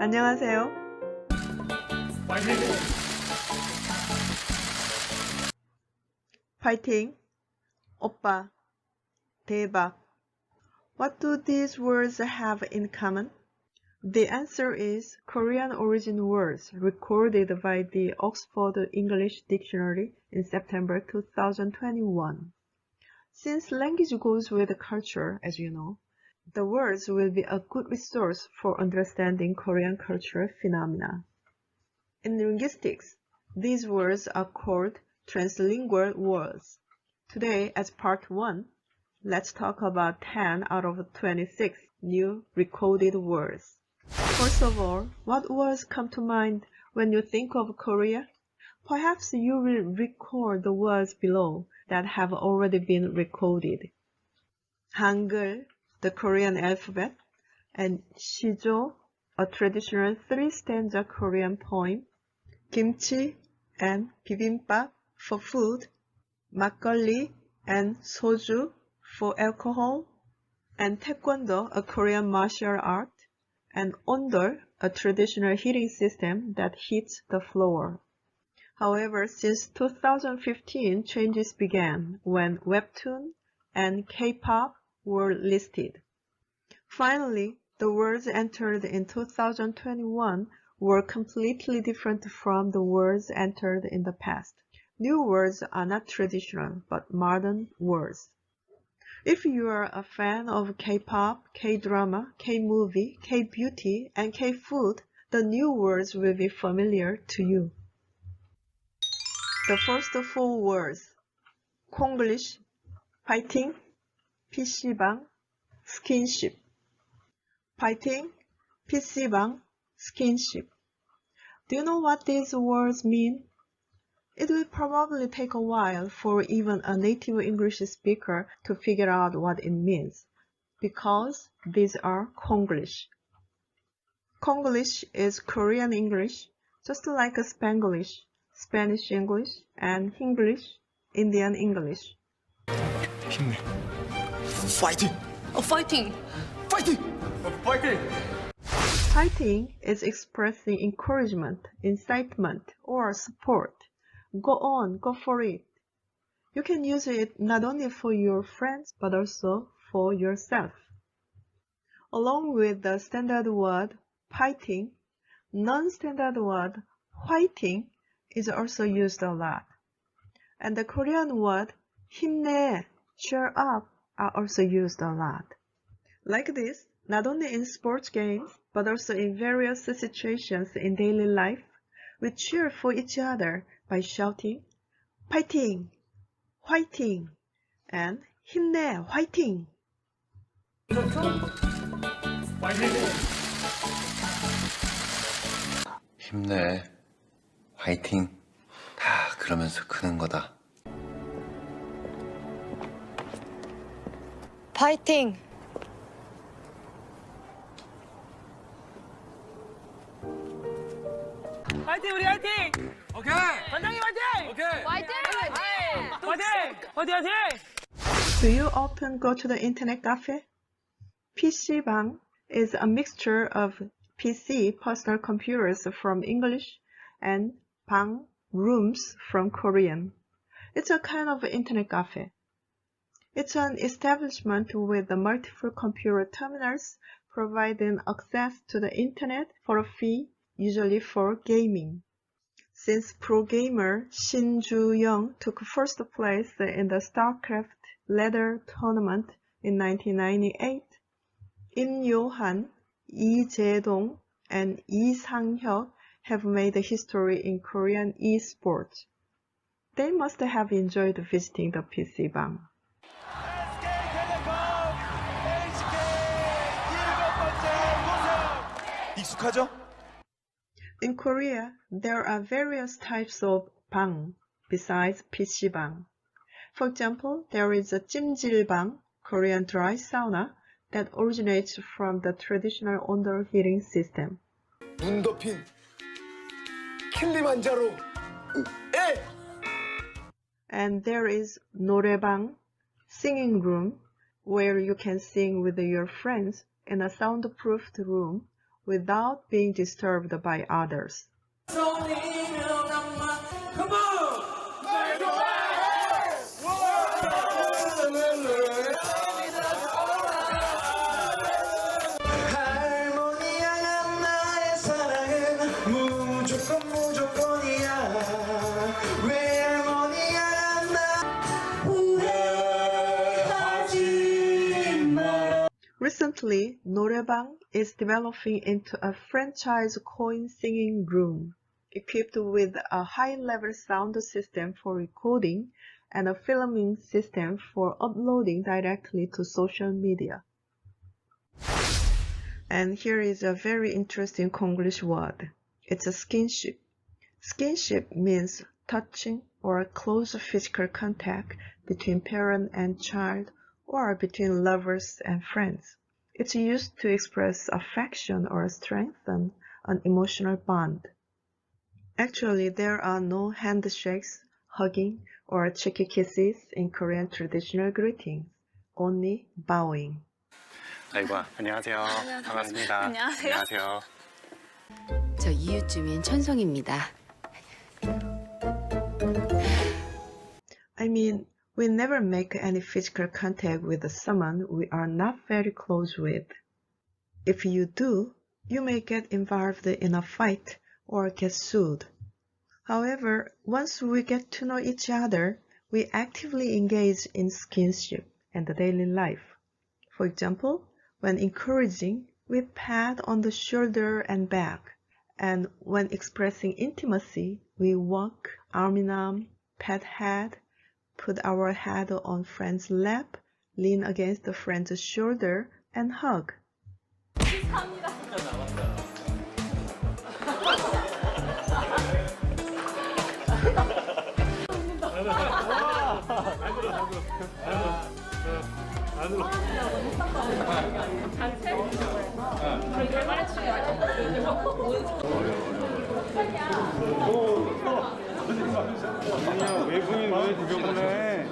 안녕하세요. 파이팅, 오빠, 대박. What do these words have in common? The answer is Korean origin words recorded by the Oxford English Dictionary in September 2021. Since language goes with culture, as you know, the words will be a good resource for understanding Korean cultural phenomena. In linguistics, these words are called translingual words. Today, as part 1, let's talk about 10 out of 26 new recorded words. First of all, what words come to mind when you think of Korea? Perhaps you will recall the words below that have already been recorded. Hangul, the Korean alphabet, and Shijo, a traditional three-stanza Korean poem, kimchi and bibimbap for food, makgeolli and soju for alcohol, and taekwondo, a Korean martial art, and ondol, a traditional heating system that heats the floor. However, since 2015, changes began when Webtoon and K-pop were listed. Finally, the words entered in 2021 were completely different from the words entered in the past. New words are not traditional, but modern words. If you are a fan of K-pop, K-drama, K-movie, K-beauty, and K-food, the new words will be familiar to you. The first four words, Konglish, fighting, PC방, skinship. Fighting, PC방, skinship. Do you know what these words mean? It will probably take a while for even a native English speaker to figure out what it means, because these are Konglish. Konglish is Korean English, just like Spanglish, Spanish English, and Hinglish, Indian English. 힘내. 파이팅! fighting. 파이팅! 파이팅! Fighting is expressing encouragement, incitement, or support. Go on, go for it. You can use it not only for your friends, but also for yourself. Along with the standard word fighting, non-standard word fighting is also used a lot. And the Korean word 힘내, cheer up, are also used a lot. Like this, not only in sports games, but also in various situations in daily life, we cheer for each other by shouting, 파이팅, 화이팅, and 힘내, 화이팅. 힘내, 화이팅. 다 그러면서 크는 거다. fighting. 화이팅 우리 화이팅! 오케이! 관장님 화이팅! 오케이! 화이팅! 화이팅! Do you often go to the internet cafe? PC방 is a mixture of PC, personal computers from English, and 방, rooms from Korean. It's a kind of internet cafe. It's an establishment with multiple computer terminals providing access to the internet for a fee, usually for gaming. Since pro gamer Shin Ju-young took first place in the StarCraft ladder tournament in 1998, Im Yo-han, Lee Jae-dong, and Lee Sang-hyuk have made history in Korean esports. They must have enjoyed visiting the PC방. 익숙하죠? In Korea, there are various types of 방 besides PC방. For example, there is a 찜질방, Korean dry sauna, that originates from the traditional ondol heating system. 눈 덮인 킬리만자로 에! And there is 노래방, singing room, where you can sing with your friends in a soundproofed room without being disturbed by others. 할머니야 나의 사랑은 무조건이야 외할머니야 나 후회하지 마. Recently, 노래방 is developing into a franchise coin singing room, equipped with a high-level sound system for recording and a filming system for uploading directly to social media. And here is a very interesting Konglish word. It's a skinship. Skinship means touching or close physical contact between parent and child or between lovers and friends. It's used to express affection or strengthen an emotional bond. Actually, there are no handshakes, hugging, or cheeky kisses in Korean traditional greetings, only bowing. 아이고, 안녕하세요. 반갑습니다. 안녕하세요. 저 이웃 주민 천송입니다. I mean, we never make any physical contact with someone we are not very close with. If you do, you may get involved in a fight or get sued. However, once we get to know each other, we actively engage in skinship and daily life. For example, when encouraging, we pat on the shoulder and back, and when expressing intimacy, we walk arm in arm, pat head, put our head on friend's lap, lean against the friend's shoulder, and hug. 외국인 왜 구경을 해?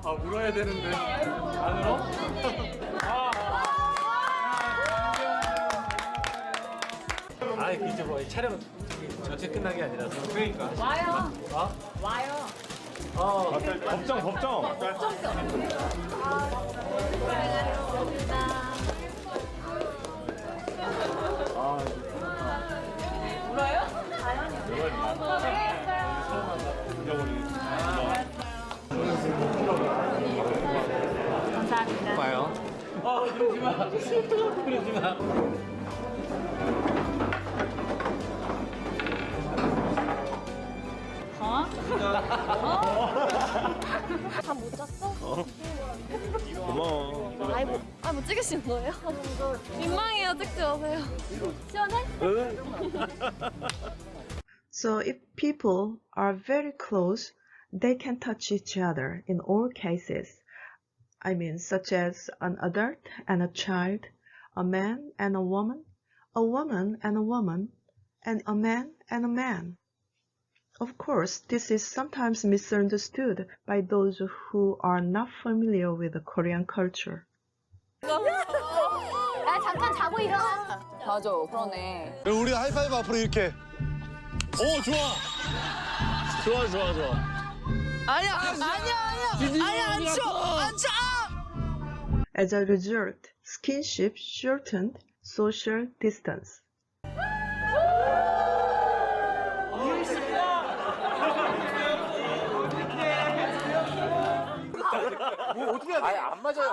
아, 울어야 되는데. 안 울어? 아, 이제 뭐 촬영 전체 끝난 게 아니라서. 그러니까. 와요. 와요. 법정. 감사합니다. 봐요. 그러지 마. 그러지 마. 잠 못 잤어? 고마워. 못 찍으신 거예요? 민망해요. 찍지 마세요. 시원해? So if people are very close, they can touch each other in all cases. I mean, such as an adult and a child, a man and a woman and a woman, and a man and a man. Of course, this is sometimes misunderstood by those who are not familiar with the Korean culture. 야, 잠깐 자고 일어나. 맞아, 그러네. 우리 하이파이브 앞으로 이렇게. 오, 좋아. 아니야, 안 쳐. As a result, skinship shortened social distance. 어떻게 해야 돼? 아니, 안 맞아요.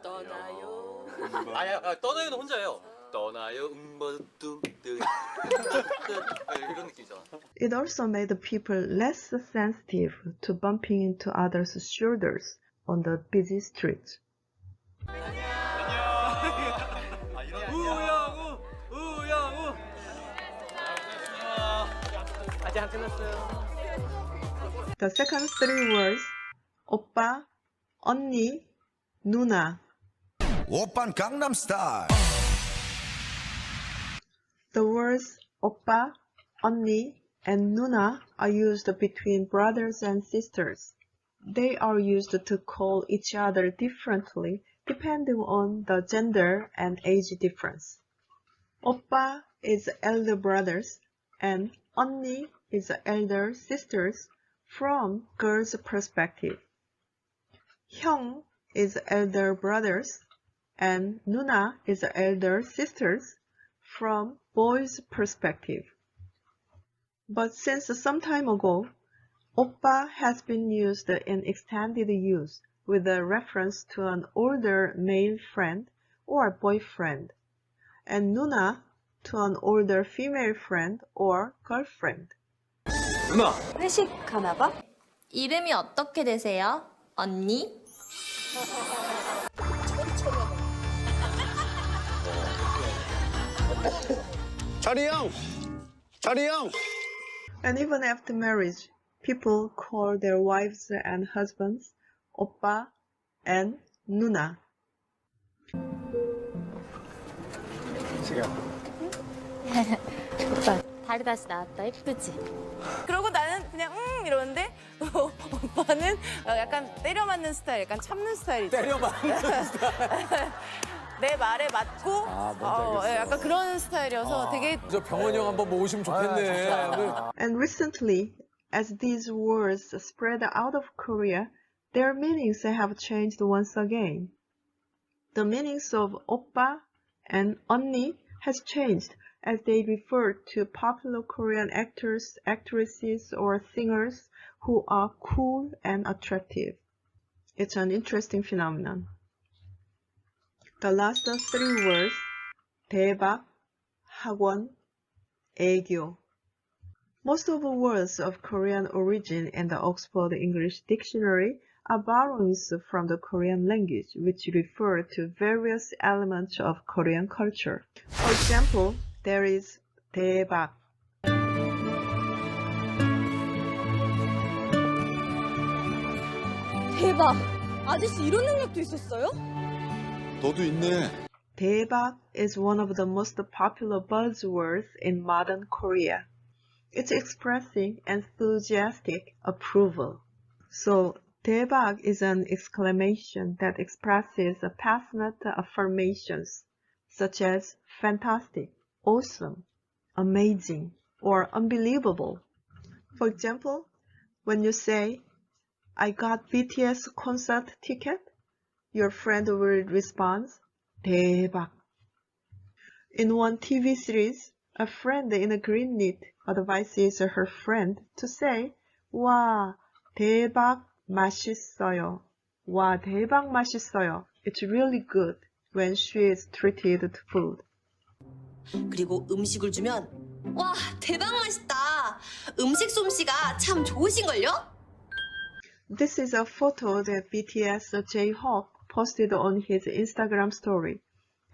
떠나요. 아니야, 떠나요는 혼자예요. 떠나요, 이런 느낌이잖아. It also made people less sensitive to bumping into others' shoulders on the busy streets. 우영우. 아직 안 끝났어요. The second three words, 오빠, 언니, 누나. 오빤 강남스타일. The words 오빠, 언니, and 누나 are used between brothers and sisters. They are used to call each other differently depending on the gender and age difference. 오빠 is elder brothers and 언니 is elder sisters from girls' perspective. 형 is elder brothers and 누나 is elder sisters from boys' perspective. But since some time ago, 오빠 has been used in extended use with a reference to an older male friend or boyfriend, and 누나 to an older female friend or girlfriend. 누나. 회식 가나 봐? 이름이 어떻게 되세요? 언니? 철이 형! 철이 형! And even after marriage, people call their wives and husbands 오빠 and 누나. 다리 다시 나왔다. 예쁘지? 그러고 나는 그냥 이러는데 오빠는 약간 때려 맞는 스타일, 약간 참는 스타일이죠. 때려 맞는 내 말에 맞고 약간 그런 스타일이어서 되게 저 병원이 형 한번 모시면 좋겠네. And recently, as these words spread out of Korea, their meanings have changed once again. The meanings of oppa and 언니 has changed as they refer to popular Korean actors, actresses, or singers who are cool and attractive. It's an interesting phenomenon. The last three words, 대박, 학원, 애교. Most of the words of Korean origin in the Oxford English Dictionary are borrowings from the Korean language, which refer to various elements of Korean culture. For example, there is 대박. 대박! 아저씨 이런 능력도 있었어요? 너도 있네. 대박 is one of the most popular buzzwords in modern Korea. It's expressing enthusiastic approval. So, 대박 is an exclamation that expresses passionate affirmations, such as fantastic, awesome, amazing, or unbelievable. For example, when you say, I got BTS concert ticket, your friend will respond, 대박. In one TV series, a friend in a green knit advises her friend to say, 와, 대박 맛있어요. 와, 대박 맛있어요. It's really good when she is treated to food. 그리고 음식을 주면 와, 대박 맛있다. 음식 솜씨가 참 좋으신걸요? This is a photo that BTS J-Hope posted on his Instagram story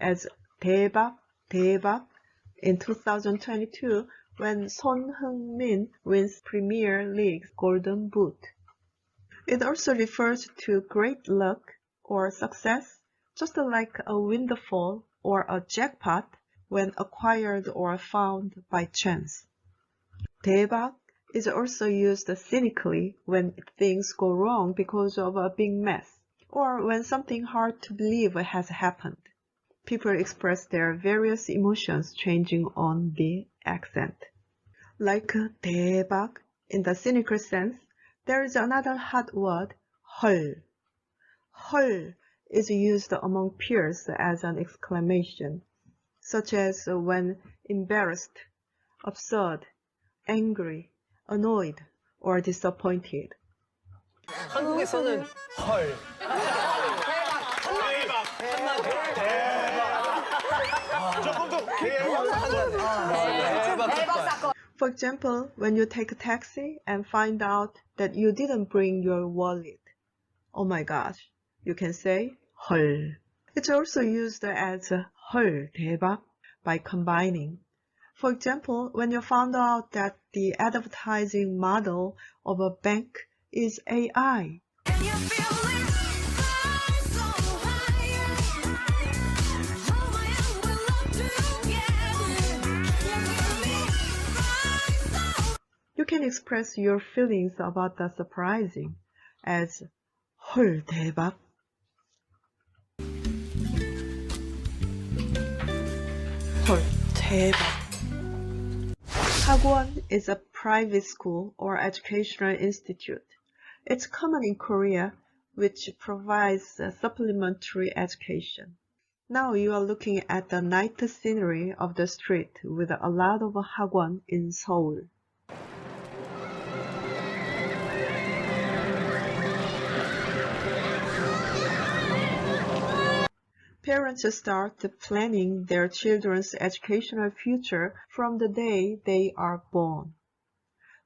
as 대박, 대박 in 2022 when Son Heung-min wins Premier League's Golden Boot. It also refers to great luck or success, just like a windfall or a jackpot when acquired or found by chance. 대박 is also used cynically when things go wrong because of a big mess, or when something hard to believe has happened. People express their various emotions changing on the accent. Like 대박 in the cynical sense, there is another hot word, 헐. 헐 is used among peers as an exclamation, such as when embarrassed, absurd, angry, annoyed, or disappointed. 한국에서는 헐. For example, when you take a taxi and find out that you didn't bring your wallet. Oh my gosh, you can say 헐. It's also used as 헐 대박 by combining. For example, when you found out that the advertising model of a bank is AI. And you feel it so high. express your feelings about the surprising as 헐 대박. 헐 대박. 학원 is a private school or educational institute. It's common in Korea, which provides supplementary education. Now you are looking at the night scenery of the street with a lot of 학원 in Seoul. Parents start planning their children's educational future from the day they are born.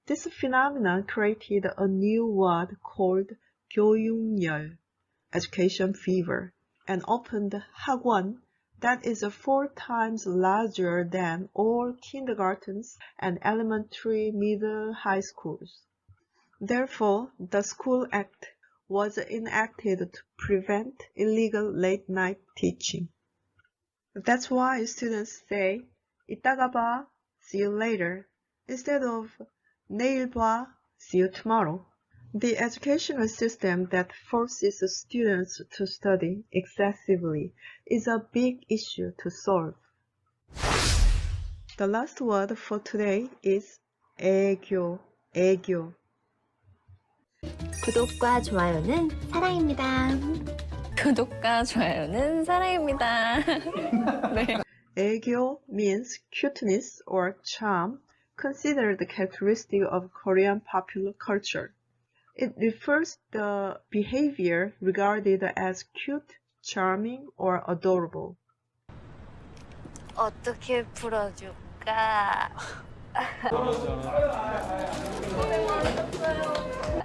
This phenomenon created a new word called 교육열, education fever, and opened 학원 that is 4 times larger than all kindergartens and elementary middle high schools. Therefore, the School Act was enacted to prevent illegal late-night teaching. That's why students say 이따가 봐, see you later, instead of 내일 봐, see you tomorrow. The educational system that forces students to study excessively is a big issue to solve. The last word for today is 애교, 애교. 구독과 좋아요는 사랑입니다. 구독과 좋아요는 사랑입니다. 네. 애교 means cuteness or charm, considered the characteristic of Korean popular culture. It refers to the behavior regarded as cute, charming, or adorable. 어떻게 풀어줄까?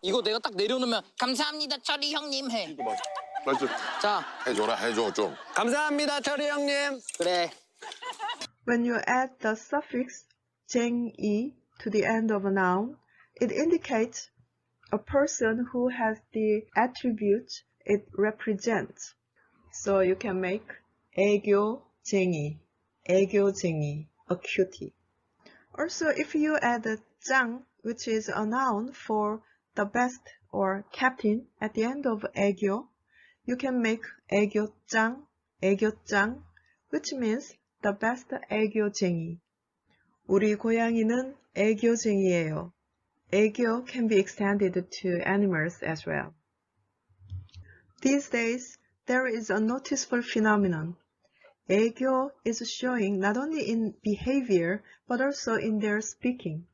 이거 내가 딱 내려놓으면 감사합니다 철이 형님 해. 맞죠? 자 해줘라, 해줘 좀. 감사합니다, 철이 형님. 그래. When you add the suffix 쟁이 to the end of a noun, it indicates a person who has the attributes it represents. So you can make 애교쟁이, 애교쟁이, a cutie. Also, if you add 짱, which is a noun for the best or captain at the end of 애교, you can make 애교짱, 애교짱, which means the best 애교쟁이. 우리 고양이는 애교쟁이에요. 애교 can be extended to animals as well. These days, there is a noticeable phenomenon. 애교 is showing not only in behavior, but also in their speaking.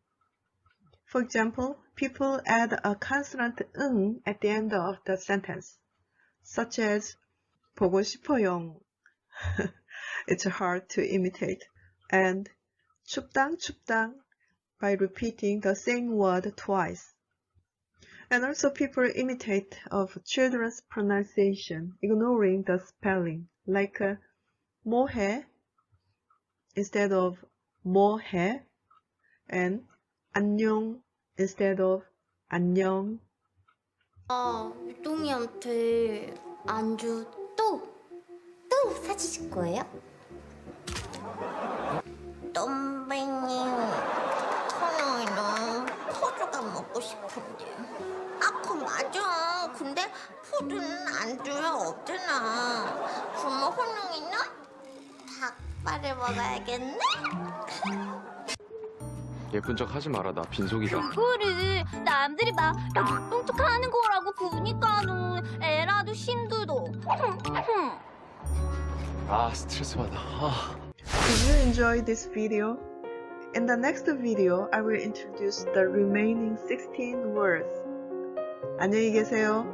For example, people add a consonant 응 at the end of the sentence, such as 보고 싶어요. It's hard to imitate. And 춥당 춥당 by repeating the same word twice. And also people imitate of children's pronunciation, ignoring the spelling, like 뭐해 instead of 뭐해, and 안녕 instead of 안녕. 유동이한테 안주 또 사주실 거예요? 덤뱅이 선영이는 포도가 먹고 싶은데. 그 맞아. 근데 포도는 안주가 없잖아. 그러면 혼영이는 닭발을 먹어야겠네? 예쁜 척 하지 마라. 나 빈속이다. 그거를 남들이 막 예쁜 척 하는 거라고 보니까는 애라도 힘들어. 아, 스트레스 받아. Did you enjoy this video? In the next video, I will introduce the remaining 16 words. 안녕히 계세요.